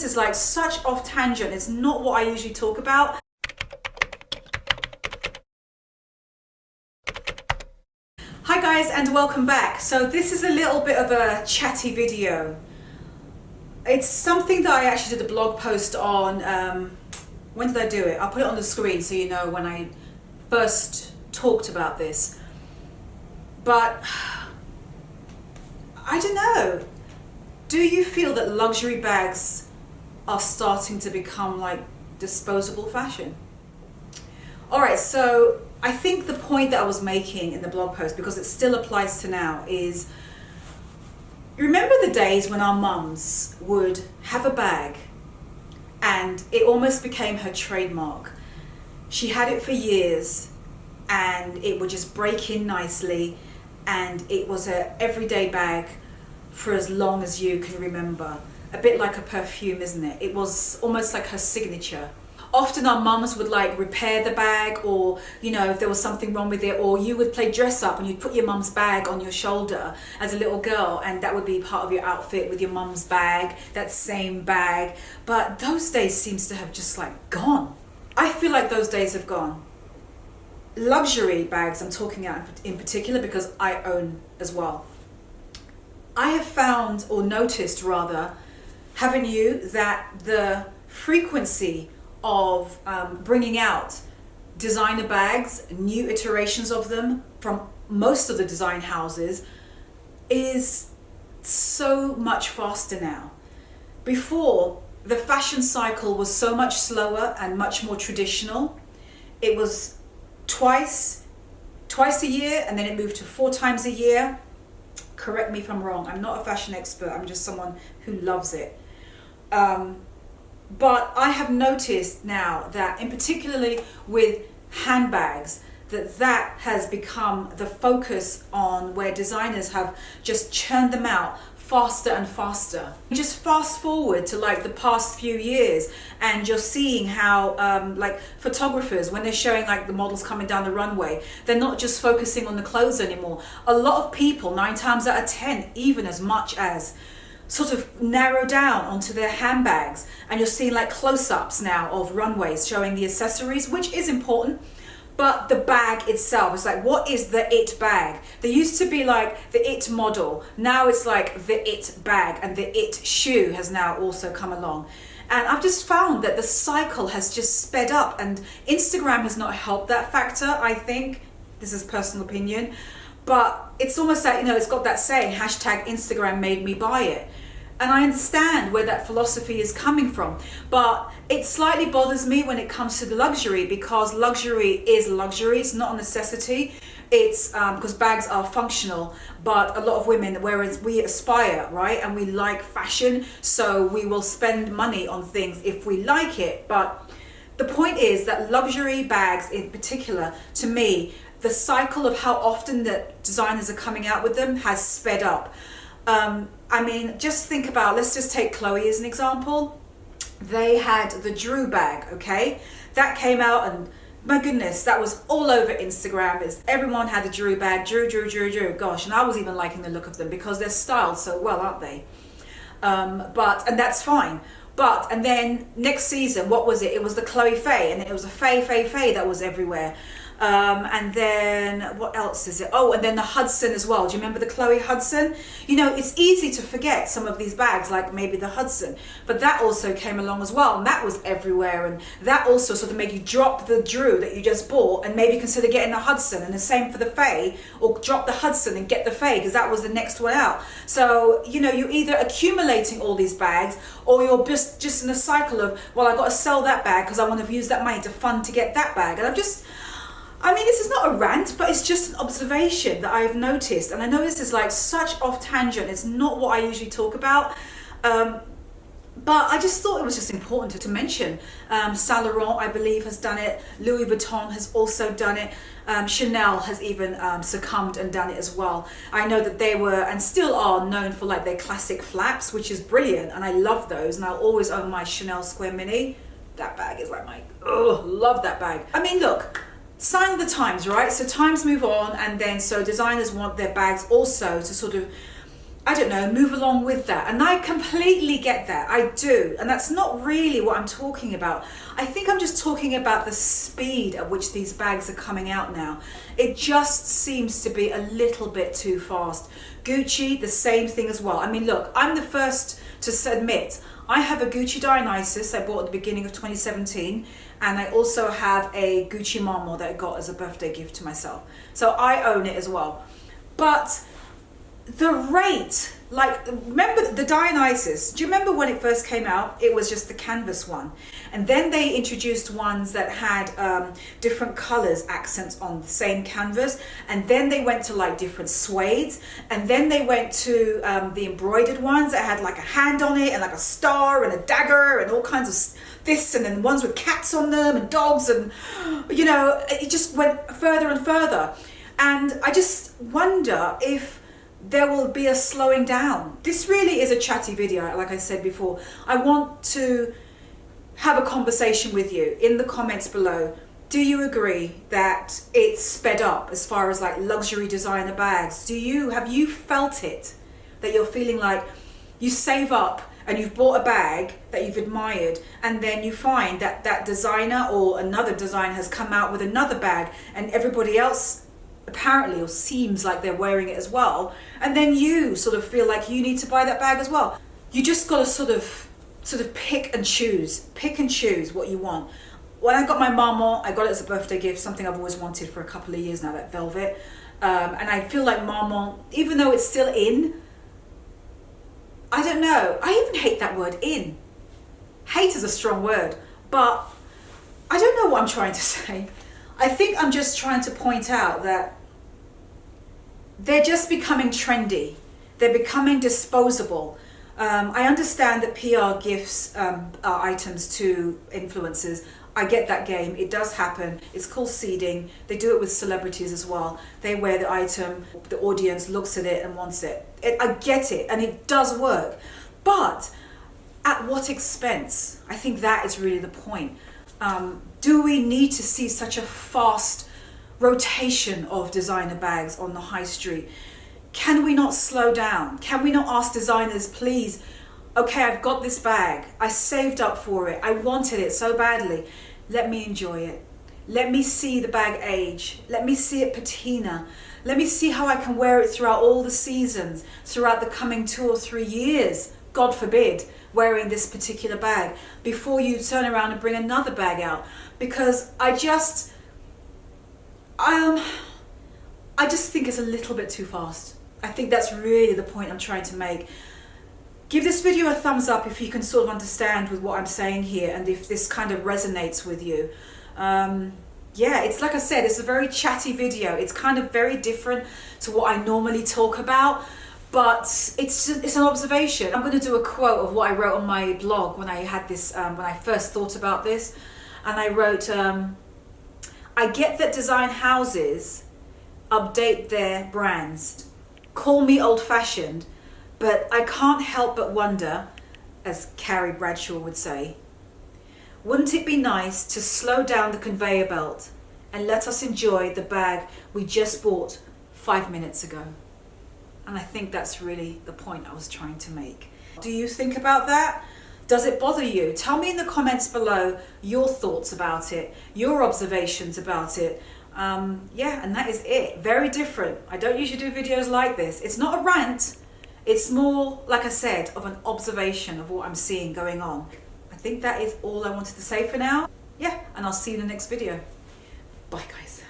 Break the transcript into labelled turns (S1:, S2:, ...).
S1: is like such off tangent. It's not what I usually talk about. Hi guys, and welcome back. So this is a little bit of a chatty video. It's something that I actually did a blog post on. When did I do it? I'll put it on the screen so you know when I first talked about this. But I don't know. Do you feel that luxury bags are starting to become like disposable fashion? Alright, so I think the point that I was making in the blog post, because it still applies to now, is remember the days when our mums would have a bag and it almost became her trademark. She had it for years and it would just break in nicely, and it was an everyday bag for as long as you can remember. A bit like a perfume, isn't it? It was almost like her signature. Often our mums would like repair the bag, or you know, if there was something wrong with it, or you would play dress up and you'd put your mum's bag on your shoulder as a little girl, and that would be part of your outfit with your mum's bag, that same bag. But those days seems to have just like gone. I feel like those days have gone. Luxury bags I'm talking about in particular, because I own as well. I have found, or noticed rather, haven't you, that the frequency of bringing out designer bags, new iterations of them from most of the design houses, is so much faster now. Before, the fashion cycle was so much slower and much more traditional. It was twice a year, and then it moved to 4 times a year. Correct me if I'm wrong. I'm not a fashion expert. I'm just someone who loves it. But I have noticed now that, in particularly with handbags, that has become the focus on where designers have just churned them out faster and faster. Just fast forward to like the past few years, and you're seeing how like photographers, when they're showing like the models coming down the runway, they're not just focusing on the clothes anymore. A lot of people, 9 times out of 10, even as much as, sort of narrow down onto their handbags, and you're seeing like close-ups now of runways showing the accessories, which is important. But the bag itself is like, what is the it bag? There used to be like the it model. Now it's like the it bag, and the it shoe has now also come along. And I've just found that the cycle has just sped up, and Instagram has not helped that factor, I think. This is personal opinion. But it's almost like, you know, it's got that saying, hashtag Instagram made me buy it. And I understand where that philosophy is coming from, but it slightly bothers me when it comes to the luxury, because luxury is luxury. It's not a necessity. It's because bags are functional, but a lot of women, whereas we aspire, right, and we like fashion, so we will spend money on things if we like it. But the point is that luxury bags in particular, to me, the cycle of how often that designers are coming out with them has sped up. I mean, just think about, let's just take Chloe as an example. They had the Drew bag, okay? That came out, and my goodness, that was all over Instagram. Everyone had the Drew bag, Drew, gosh, and I was even liking the look of them because they're styled so well, aren't they? And that's fine. And then next season, what was it? It was the Chloe Faye, and it was a Faye that was everywhere. And then what else is it? Oh, and then the Hudson as well. Do you remember the Chloe Hudson? You know, it's easy to forget some of these bags, like maybe the Hudson, but that also came along as well, and that was everywhere, and that also sort of made you drop the Drew that you just bought and maybe consider getting the Hudson, and the same for the Faye, or drop the Hudson and get the Faye because that was the next one out. So, you know, you're either accumulating all these bags, or you're just in a cycle of, well, I got to sell that bag because I want to use that money to fund to get that bag. And I mean, this is not a rant, but it's just an observation that I've noticed. And I know this is like such off tangent. It's not what I usually talk about. But I just thought it was just important to mention. Saint Laurent, I believe, has done it. Louis Vuitton has also done it. Chanel has even succumbed and done it as well. I know that they were, and still are, known for like their classic flaps, which is brilliant. And I love those. And I'll always own my Chanel Square Mini. That bag is like love that bag. I mean, look. Sign of the times, right? So times move on, and then so designers want their bags also to sort of I don't know, move along with that. And I completely get that, I do. And that's not really what I'm talking about. I think I'm just talking about the speed at which these bags are coming out now. It just seems to be a little bit too fast. Gucci, the same thing as well. I mean, look, I'm the first to admit, I have a Gucci Dionysus I bought at the beginning of 2017. And I also have a Gucci Marmot that I got as a birthday gift to myself. So I own it as well. But the rate, like, remember the Dionysus, do you remember when it first came out? It was just the canvas one. And then they introduced ones that had different colors, accents on the same canvas. And then they went to like different suedes. And then they went to the embroidered ones that had like a hand on it and like a star and a dagger and all kinds of this, and then ones with cats on them and dogs, and you know, it just went further and further. And I just wonder if there will be a slowing down. This really is a chatty video, like I said before. I want to have a conversation with you in the comments below. Do you agree that it's sped up as far as like luxury designer bags? Have you felt it? That you're feeling like you save up and you've bought a bag that you've admired, and then you find that that designer or another designer has come out with another bag, and everybody else apparently or seems like they're wearing it as well, and then you sort of feel like you need to buy that bag as well. You just got to sort of pick and choose what you want. When I got my Marmot, I got it as a birthday gift, something I've always wanted for a couple of years now, that velvet. And I feel like Marmot, even though it's still in, I don't know, I even hate that word, in. Hate is a strong word, but I don't know what I'm trying to say. I think I'm just trying to point out that they're just becoming trendy. They're becoming disposable. I understand that PR gifts items to influencers. I get that game. It does happen. It's called seeding. They do it with celebrities as well. They wear the item, the audience looks at it and wants it. I get it, and it does work. But at what expense? I think that is really the point. Do we need to see such a fast rotation of designer bags on the high street? Can we not slow down? Can we not ask designers, please, okay, I've got this bag, I saved up for it, I wanted it so badly, let me enjoy it. Let me see the bag age. Let me see it patina. Let me see how I can wear it throughout all the seasons, throughout the coming 2 or 3 years, God forbid, wearing this particular bag, before you turn around and bring another bag out. Because I just think it's a little bit too fast. I think that's really the point I'm trying to make. Give this video a thumbs up if you can sort of understand with what I'm saying here, and if this kind of resonates with you. Yeah, it's like I said, it's a very chatty video. It's kind of very different to what I normally talk about, but it's an observation. I'm going to do a quote of what I wrote on my blog when I had this, when I first thought about this, and I wrote, I get that design houses update their brands. Call me old-fashioned, but I can't help but wonder, as Karen Bradshaw would say, wouldn't it be nice to slow down the conveyor belt and let us enjoy the bag we just bought 5 minutes ago? And I think that's really the point I was trying to make. Do you think about that? Does it bother you? Tell me in the comments below your thoughts about it, your observations about it. Yeah, and that is it. Very different. I don't usually do videos like this. It's not a rant. It's more, like I said, of an observation of what I'm seeing going on. I think that is all I wanted to say for now. Yeah, and I'll see you in the next video. Bye, guys.